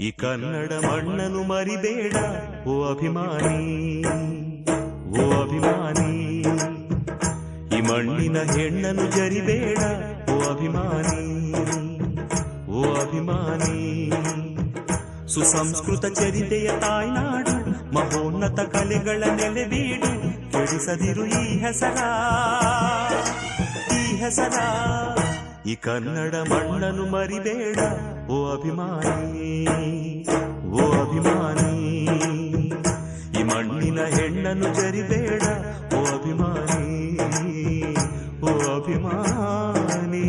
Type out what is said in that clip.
ಈ ಕನ್ನಡ ಮಣ್ಣನ್ನು ಮರಿಬೇಡ ಓ ಅಭಿಮಾನಿ, ಓ ಅಭಿಮಾನಿ. ಈ ಮಣ್ಣಿನ ಹೆಣ್ಣನ್ನು ಜರಿಬೇಡ ಓ ಅಭಿಮಾನಿ, ಓ ಅಭಿಮಾನಿ. ಸುಸಂಸ್ಕೃತ ಚರಿತೆಯ ತಾಯ್ನಾಡು, ಮಹೋನ್ನತ ಕಲೆಗಳ ನೆಲೆಬೀಡು. ಕೆಡಿಸದಿರು ಈ ಹೆಸರ, ಈ ಹೆಸರ. ಈ ಕನ್ನಡ ಮಣ್ಣನ್ನು ಮರಿಬೇಡ ಓ ಅಭಿಮಾನಿ, ಓ ಅಭಿಮಾನಿ. ಈ ಮಣ್ಣಿನ ಹೆಣ್ಣನ್ನು ಜರಿಬೇಡ ಓ ಅಭಿಮಾನಿ, ಓ ಅಭಿಮಾನಿ.